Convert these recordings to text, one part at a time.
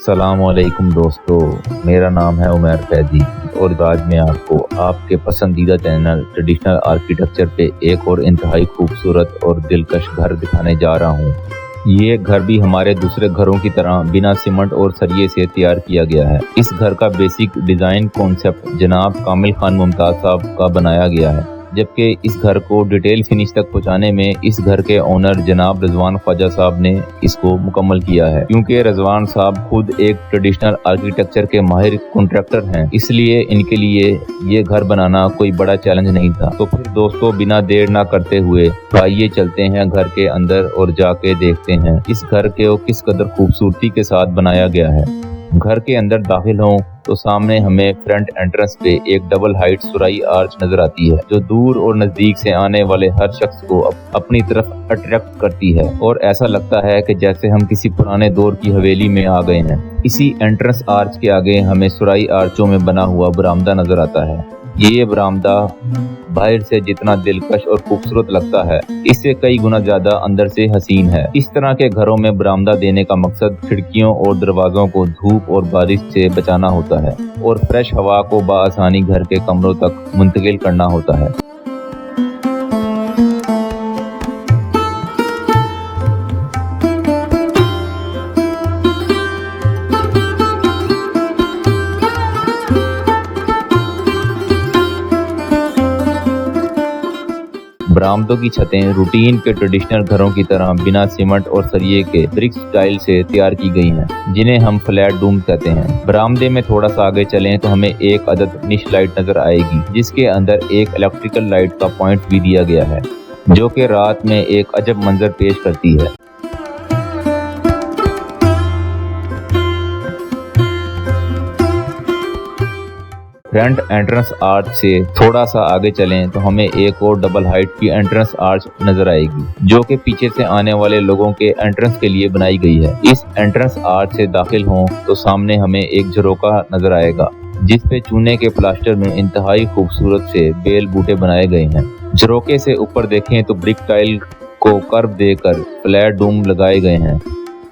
अस्सलामुअलैकुम दोस्तों, मेरा नाम है उमर फैजी और आज मैं आपको आपके पसंदीदा चैनल ट्रेडिशनल आर्किटेक्चर पे एक और इंतहाई खूबसूरत और दिलकश घर दिखाने जा रहा हूँ। ये घर भी हमारे दूसरे घरों की तरह बिना सीमेंट और सरिये से तैयार किया गया है। इस घर का बेसिक डिज़ाइन कॉन्सेप्ट जनाब कामिल खान मुमताज़ साहब का बनाया गया है, जबकि इस घर को डिटेल फिनिश तक पहुंचाने में इस घर के ओनर जनाब रिजवान ख्वाजा साहब ने इसको मुकम्मल किया है। क्योंकि रिजवान साहब खुद एक ट्रेडिशनल आर्किटेक्चर के माहिर कॉन्ट्रैक्टर हैं, इसलिए इनके लिए ये घर बनाना कोई बड़ा चैलेंज नहीं था। तो फिर दोस्तों, बिना देर ना करते हुए आइए चलते हैं घर के अंदर और जाके देखते हैं इस घर को किस कदर खूबसूरती के साथ बनाया गया है। घर के अंदर दाखिल हों तो सामने हमें फ्रंट एंट्रेंस पे एक डबल हाइट सुराई आर्च नजर आती है, जो दूर और नजदीक से आने वाले हर शख्स को अपनी तरफ अट्रैक्ट करती है और ऐसा लगता है कि जैसे हम किसी पुराने दौर की हवेली में आ गए हैं। इसी एंट्रेंस आर्च के आगे हमें सुराई आर्चों में बना हुआ बरामदा नजर आता है। ये बरामदा बाहर से जितना दिलकश और खूबसूरत लगता है, इससे कई गुना ज्यादा अंदर से हसीन है। इस तरह के घरों में बरामदा देने का मकसद खिड़कियों और दरवाजों को धूप और बारिश से बचाना होता है और फ्रेश हवा को बआसानी घर के कमरों तक मुंतकिल करना होता है। बरामदों की छतें रूटीन के ट्रेडिशनल घरों की तरह बिना सीमेंट और सरिये के ब्रिक स्टाइल से तैयार की गई हैं, जिन्हें हम फ्लैट डूम कहते हैं। बरामदे में थोड़ा सा आगे चलें तो हमें एक अदद निश लाइट नजर आएगी, जिसके अंदर एक इलेक्ट्रिकल लाइट का पॉइंट भी दिया गया है, जो कि रात में एक अजब मंजर पेश करती है। फ्रंट एंट्रेंस आर्च से थोड़ा सा आगे चलें तो हमें एक और डबल हाइट की एंट्रेंस आर्च नजर आएगी, जो कि पीछे से आने वाले लोगों के एंट्रेंस के लिए बनाई गई है। इस एंट्रेंस आर्च से दाखिल हों तो सामने हमें एक झरोका नजर आएगा, जिस पे चूने के प्लास्टर में इंतहाई खूबसूरत से बेल बूटे बनाए गए हैं। झरोके से ऊपर देखें तो ब्रिक टाइल को कर्व देकर फ्लैट डूम लगाए गए हैं,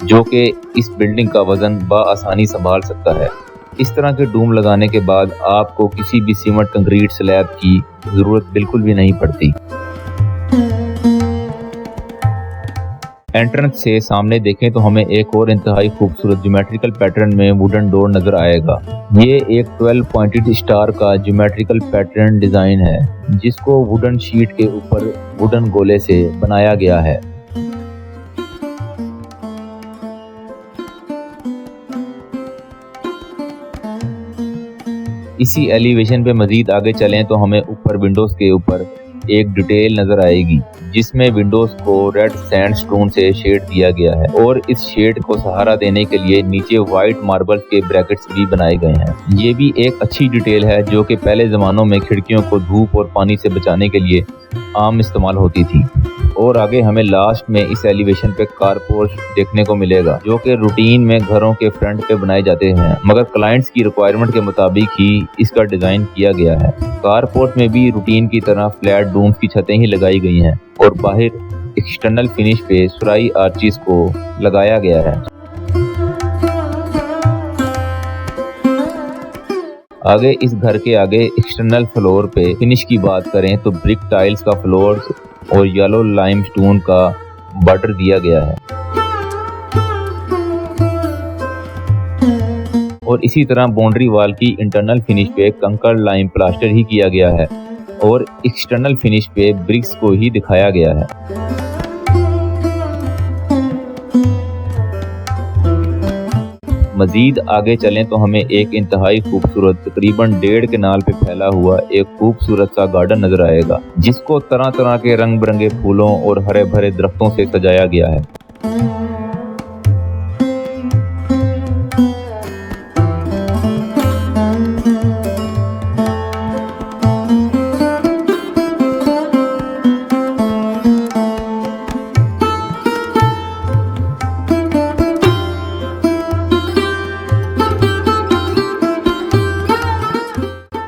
जो कि इस बिल्डिंग का वजन बआसानी संभाल सकता है। इस तरह के डूम लगाने के बाद आपको किसी भी सीमेंट कंक्रीट स्लैब की जरूरत बिल्कुल भी नहीं पड़ती। एंट्रेंस से सामने देखें तो हमें एक और इंतहाई खूबसूरत ज्योमेट्रिकल पैटर्न में वुडन डोर नजर आएगा। ये एक 12 पॉइंटेड स्टार का ज्योमेट्रिकल पैटर्न डिजाइन है, जिसको वुडन शीट के ऊपर वुडन गोले से बनाया गया है। इसी एलिवेशन पे मजीद आगे चलें तो हमें ऊपर विंडोज के ऊपर एक डिटेल नजर आएगी, जिसमें विंडोज को रेड सैंडस्टोन से शेड दिया गया है और इस शेड को सहारा देने के लिए नीचे व्हाइट मार्बल के ब्रैकेट्स भी बनाए गए हैं। ये भी एक अच्छी डिटेल है, जो कि पहले जमानों में खिड़कियों को धूप और पानी से बचाने के लिए आम इस्तेमाल होती थी। और आगे हमें लास्ट में इस एलिवेशन पे कारपोर्च देखने को मिलेगा, जो कि रूटीन में घरों के फ्रंट पे बनाए जाते हैं, मगर क्लाइंट्स की रिक्वायरमेंट के मुताबिक ही इसका डिजाइन किया गया है। कारपोर्च में भी रूटीन की तरह फ्लैट डूम की छतें ही लगाई गई हैं और बाहर एक्सटर्नल फिनिश पे सुराई आर्चिस को लगाया गया है। आगे इस घर के आगे एक्सटर्नल फ्लोर पे फिनिश की बात करें तो ब्रिक टाइल्स का फ्लोर और येलो लाइमस्टोन का बॉर्डर दिया गया है और इसी तरह बाउंड्री वॉल की इंटरनल फिनिश पे कंकर लाइम प्लास्टर ही किया गया है और एक्सटर्नल फिनिश पे ब्रिक्स को ही दिखाया गया है। मजीद आगे चलें तो हमें एक इंतहाई खूबसूरत तकरीबन 1.5 कनाल पे फैला हुआ एक खूबसूरत सा गार्डन नजर आएगा, जिसको तरह तरह के रंग बिरंगे फूलों और हरे भरे दरख्तों से सजाया गया है।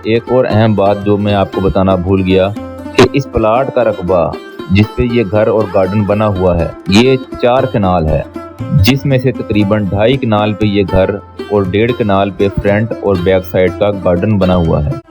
एक और अहम बात जो मैं आपको बताना भूल गया कि इस प्लाट का रकबा जिस पे ये घर और गार्डन बना हुआ है, ये 4 कनाल है। जिसमें से तकरीबन 2.5 कनाल पे ये घर और 1.5 कनाल पे फ्रंट और बैक साइड का गार्डन बना हुआ है।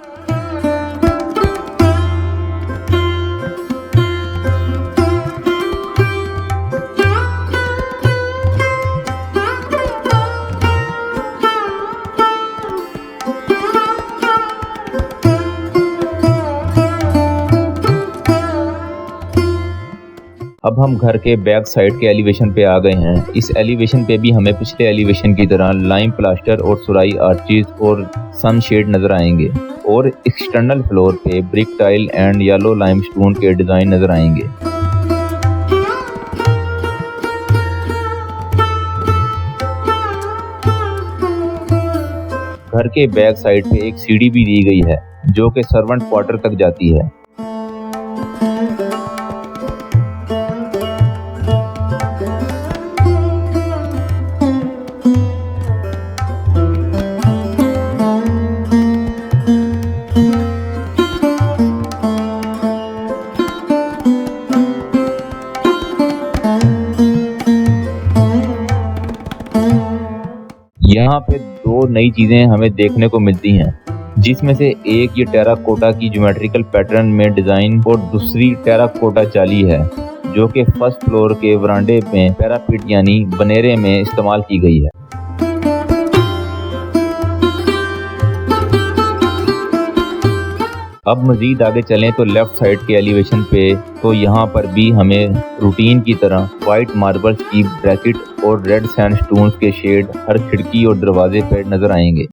अब हम घर के बैक साइड के एलिवेशन पे आ गए हैं। इस एलिवेशन पे भी हमें पिछले एलिवेशन की तरह लाइम प्लास्टर और सुराई आर्चीज और सनशेड नजर आएंगे और एक्सटर्नल फ्लोर पे brick tile and yellow limestone के डिजाइन नजर आएंगे। घर के बैक साइड पे एक सीढ़ी भी दी गई है जो कि सर्वेंट क्वार्टर तक जाती है। यहाँ पे 2 नई चीजें हमें देखने को मिलती हैं, जिसमें से एक ये टेराकोटा की ज्योमेट्रिकल पैटर्न में डिजाइन और दूसरी टेराकोटा जाली है जो कि फर्स्ट फ्लोर के वरांडे में पैरापिट यानी बनेरे में इस्तेमाल की गई है। अब मजीद आगे चलें तो लेफ्ट साइड के एलिवेशन पे तो यहाँ पर भी हमें रूटीन की तरह व्हाइट मार्बल्स की ब्रैकेट और रेड सैंडस्टोन्स के शेड हर खिड़की और दरवाजे पर नजर आएंगे।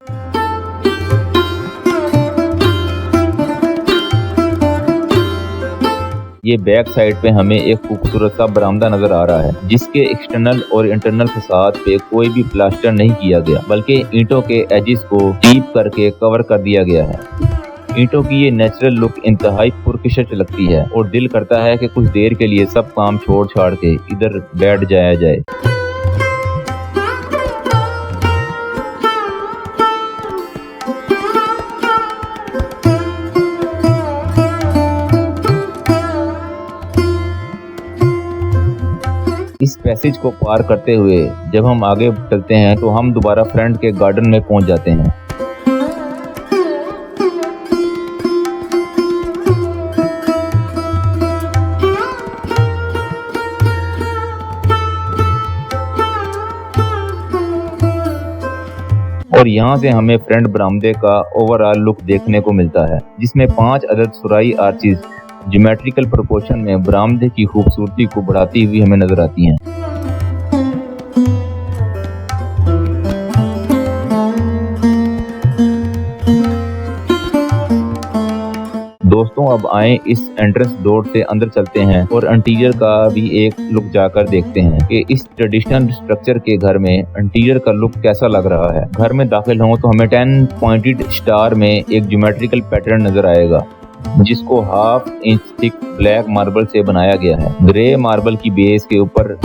ये बैक साइड पे हमें एक खूबसूरत सा बरामदा नजर आ रहा है जिसके एक्सटर्नल और इंटरनल फसाद पे कोई भी प्लास्टर नहीं किया गया, बल्कि ईंटों के एजिस को डीप करके कवर कर दिया गया है। ईंटों की ये नेचुरल लुक इंतहाई पुरकशिश लगती है और दिल करता है कि कुछ देर के लिए सब काम छोड़ छाड़ के इधर बैठ जाया जाए। इस पैसेज को पार करते हुए जब हम आगे चलते हैं तो हम दोबारा फ्रंट के गार्डन में पहुंच जाते हैं। और यहाँ से हमें फ्रंट बरामदे का ओवरऑल लुक देखने को मिलता है, जिसमें 5 अदद सुराई आर्चीज ज्योमेट्रिकल प्रोपोर्शन में बरामदे की खूबसूरती को बढ़ाती हुई हमें नजर आती हैं। दोस्तों अब आए इस एंट्रेंस डोर से अंदर चलते हैं और इंटीरियर का भी एक लुक जाकर देखते हैं कि इस ट्रेडिशनल स्ट्रक्चर के घर में इंटीरियर का लुक कैसा लग रहा है। घर में दाखिल हों तो हमें 10 पॉइंटेड स्टार में एक ज्योमेट्रिकल पैटर्न नजर आएगा जिसको 1/2 इंच थिक ब्लैक मार्बल से बनाया गया है। ग्रे मार्बल की बेस के ऊपर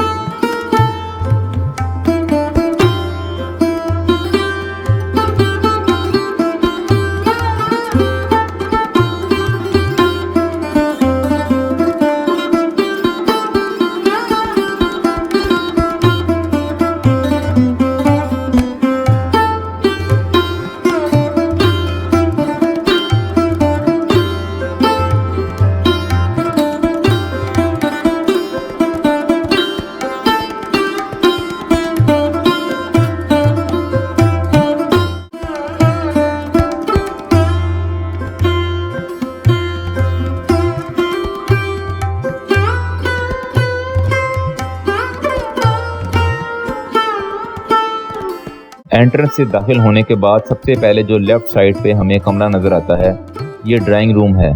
एंट्रेंस से दाखिल होने के बाद सबसे पहले जो लेफ्ट साइड पे हमें कमरा नजर आता है ये ड्राइंग रूम है।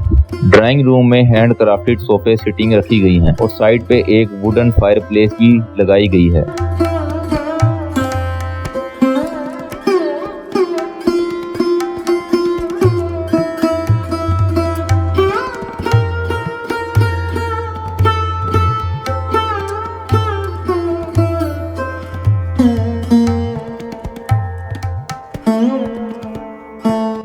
ड्राइंग रूम में हैंड क्राफ्टेड सोफे सिटिंग रखी गई हैं और साइड पे एक वुडन फायरप्लेस भी लगाई गई है।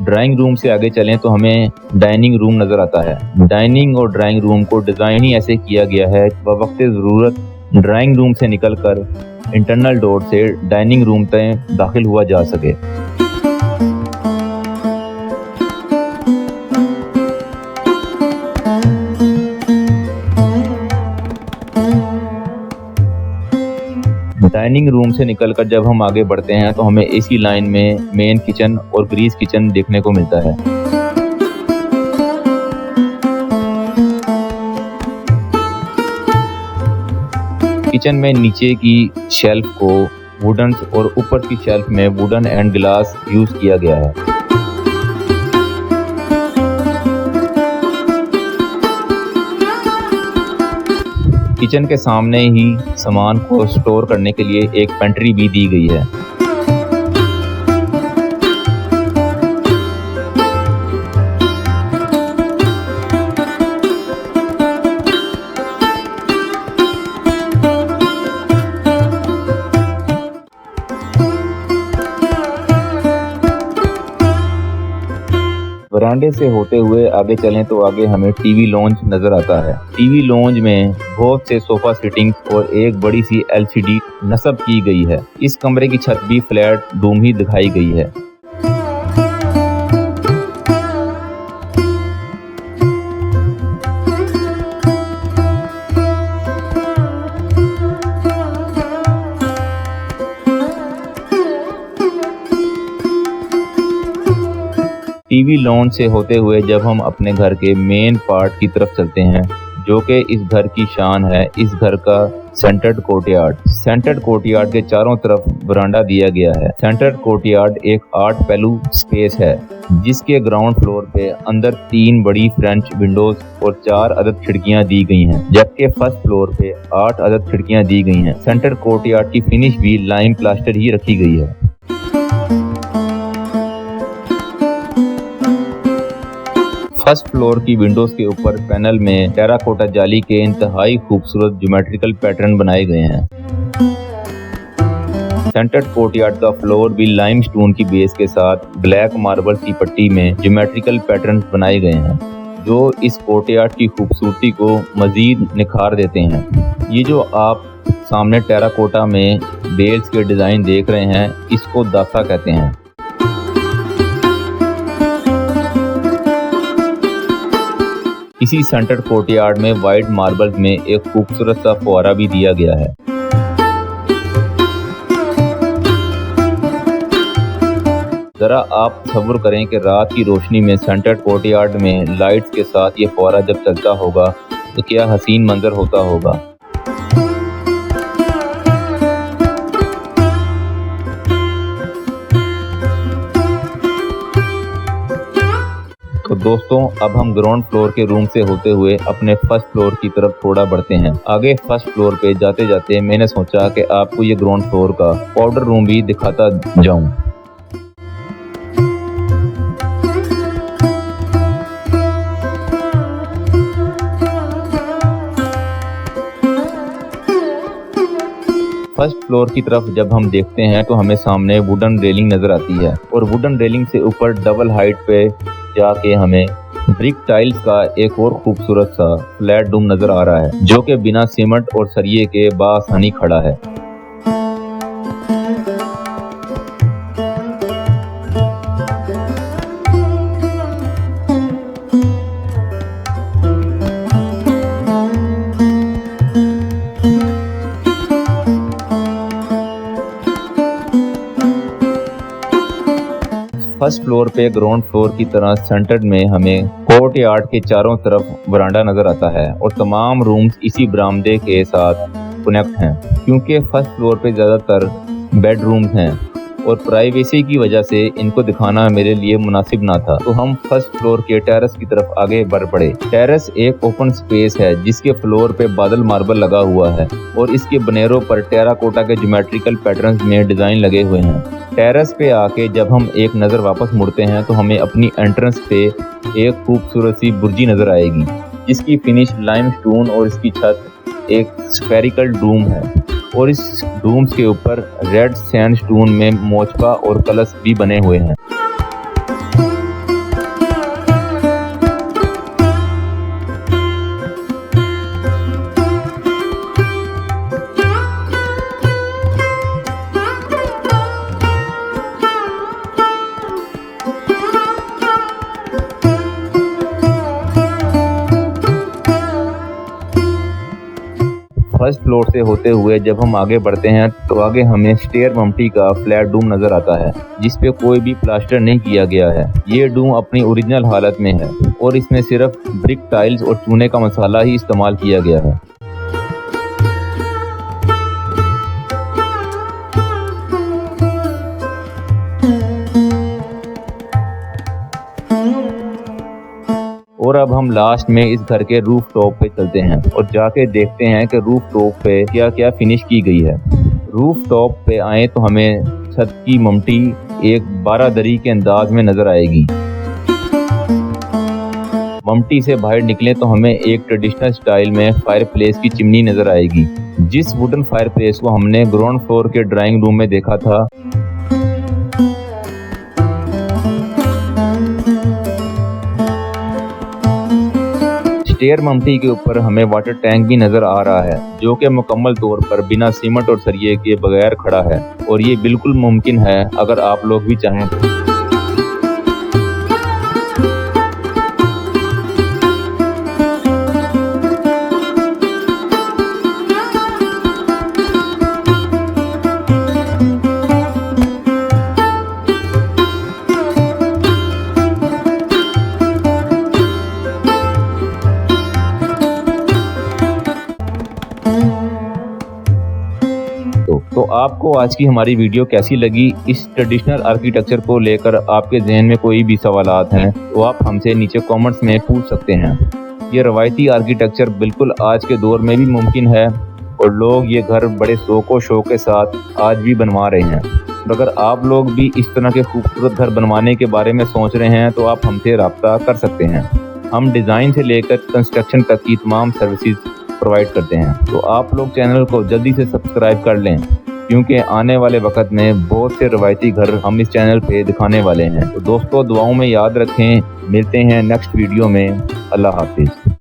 ड्राइंग रूम से आगे चलें तो हमें डाइनिंग रूम नजर आता है। डाइनिंग और ड्राइंग रूम को डिजाइन ही ऐसे किया गया है वक्त ज़रूरत ड्राइंग रूम से निकलकर इंटरनल डोर से डाइनिंग रूम तक दाखिल हुआ जा सके। डाइनिंग रूम से निकलकर जब हम आगे बढ़ते हैं तो हमें इसी लाइन में मेन किचन और ग्रीस किचन देखने को मिलता है। किचन में नीचे की शेल्फ को वुडन और ऊपर की शेल्फ में वुडन एंड ग्लास यूज किया गया है। किचन के सामने ही सामान को स्टोर करने के लिए एक पेंट्री भी दी गई है। वरांडे से होते हुए आगे चलें तो आगे हमें टीवी लॉन्ज नजर आता है। टीवी लॉन्ज में बहुत से सोफा सिटिंग्स और एक बड़ी सी एलसीडी नस्ब की गई है। इस कमरे की छत भी फ्लैट डूम ही दिखाई गई है। टीवी लॉन्ज से होते हुए जब हम अपने घर के मेन पार्ट की तरफ चलते हैं, जो कि इस घर की शान है, इस घर का सेंटर्ड कोर्टयार्ड। सेंटर्ड कोर्टयार्ड के चारों तरफ वरांडा दिया गया है। सेंटर्ड कोर्टयार्ड एक 8 पहलू स्पेस है, जिसके ग्राउंड फ्लोर पे अंदर 3 बड़ी फ्रेंच विंडोज और 4 अदद खिड़कियां दी गई हैं, जबकि फर्स्ट फ्लोर पे 8 अदद खिड़कियां दी गई हैं। सेंटर्ड कोर्टयार्ड की फिनिश भी लाइम प्लास्टर ही रखी गई है। फर्स्ट फ्लोर की विंडोज के ऊपर पैनल में टेराकोटा जाली के इंतहाई खूबसूरत ज्योमेट्रिकल पैटर्न बनाए गए हैं। सेंटर्ड कोर्टयार्ड का फ्लोर भी लाइमस्टोन की बेस के साथ ब्लैक मार्बल की पट्टी में ज्योमेट्रिकल पैटर्न बनाए गए हैं, जो इस कोर्टयार्ड की खूबसूरती को मजीद निखार देते हैं। ये जो आप सामने टेराकोटा में बेल्स के डिजाइन देख रहे हैं, इसको दासा कहते हैं। इसी सेंटर कोर्टयार्ड में वाइट मार्बल्स में एक खूबसूरत सा फुआरा भी दिया गया है। जरा आप तसव्वुर करें कि रात की रोशनी में सेंटर कोर्टयार्ड में लाइट्स के साथ ये फुआरा जब चलता होगा तो क्या हसीन मंजर होता होगा। तो दोस्तों, अब हम ग्राउंड फ्लोर के रूम से होते हुए अपने फर्स्ट फ्लोर की तरफ थोड़ा बढ़ते हैं। आगे फर्स्ट फ्लोर पे जाते जाते मैंने सोचा कि आपको ये ग्राउंड फ्लोर का पाउडर रूम भी दिखाता जाऊं। फर्स्ट फ्लोर की तरफ जब हम देखते हैं तो हमें सामने वुडन रेलिंग नजर आती है, और वुडन रेलिंग से ऊपर डबल हाइट पे जाके हमें ब्रिक टाइल्स का एक और खूबसूरत सा फ्लैट डूम नजर आ रहा है, जो कि बिना सीमेंट और सरिये के बासानी खड़ा है। फर्स्ट फ्लोर पे ग्राउंड फ्लोर की तरह सेंटर में हमें कोर्टयार्ड के चारों तरफ वरांडा नजर आता है, और तमाम रूम्स इसी बरामदे के साथ कनेक्ट हैं। क्योंकि फर्स्ट फ्लोर पे ज़्यादातर बेडरूम्स हैं और प्राइवेसी की वजह से इनको दिखाना मेरे लिए मुनासिब ना था, तो हम फर्स्ट फ्लोर के टेरेस की तरफ आगे बढ़ पड़े। टेरेस एक ओपन स्पेस है जिसके फ्लोर पे बादल मार्बल लगा हुआ है, और इसके बनेरों पर टेराकोटा के ज्योमेट्रिकल पैटर्न्स में डिजाइन लगे हुए हैं। टेरेस पे आके जब हम एक नज़र वापस मुड़ते हैं तो हमें अपनी एंट्रेंस पे एक खूबसूरत सी बुर्जी नजर आएगी, जिसकी फिनिश लाइमस्टोन और इसकी छत एक स्फेरिकल डूम है, और इस डूम्स के ऊपर रेड सैंडस्टोन में मोचका और कलश भी बने हुए हैं। फर्स्ट फ्लोर से होते हुए जब हम आगे बढ़ते हैं तो आगे हमें स्टेयर मम्टी का फ्लैट डूम नजर आता है, जिस पे कोई भी प्लास्टर नहीं किया गया है। ये डूम अपनी ओरिजिनल हालत में है और इसमें सिर्फ ब्रिक टाइल्स और चूने का मसाला ही इस्तेमाल किया गया है। और अब हम लास्ट में इस घर के रूफ टॉप पे चलते हैं और जाके देखते हैं कि रूफ टॉप पे क्या क्या फिनिश की गई है। रूफ टॉप पे आए तो हमें छत की मम्टी एक 12 दरी के अंदाज में नजर आएगी। मम्टी से बाहर निकले तो हमें एक ट्रेडिशनल स्टाइल में फायर प्लेस की चिमनी नजर आएगी। जिस वुडन फायर प्लेस को हमने ग्राउंड फ्लोर के ड्राइंग रूम में देखा था, स्टेयर मम्टी के ऊपर हमें वाटर टैंक भी नजर आ रहा है, जो कि मुकम्मल तौर पर बिना सीमेंट और सरिये के बगैर खड़ा है और ये बिल्कुल मुमकिन है अगर आप लोग भी चाहें तो। तो आपको आज की हमारी वीडियो कैसी लगी? इस ट्रेडिशनल आर्किटेक्चर को लेकर आपके जहन में कोई भी सवालात हैं तो आप हमसे नीचे कमेंट्स में पूछ सकते हैं। ये रवायती आर्किटेक्चर बिल्कुल आज के दौर में भी मुमकिन है और लोग ये घर बड़े शौक के साथ आज भी बनवा रहे हैं। तो अगर आप लोग भी इस तरह के खूबसूरत घर बनवाने के बारे में सोच रहे हैं तो आप हमसे रब्ता कर सकते हैं। हम डिज़ाइन से लेकर कंस्ट्रक्शन तक की तमाम सर्विसेज प्रोवाइड करते हैं। तो आप लोग चैनल को जल्दी से सब्सक्राइब कर लें, क्योंकि आने वाले वक्त में बहुत से रवायती घर हम इस चैनल पे दिखाने वाले हैं। तो दोस्तों, दुआओं में याद रखें। मिलते हैं नेक्स्ट वीडियो में। अल्लाह हाफिज़।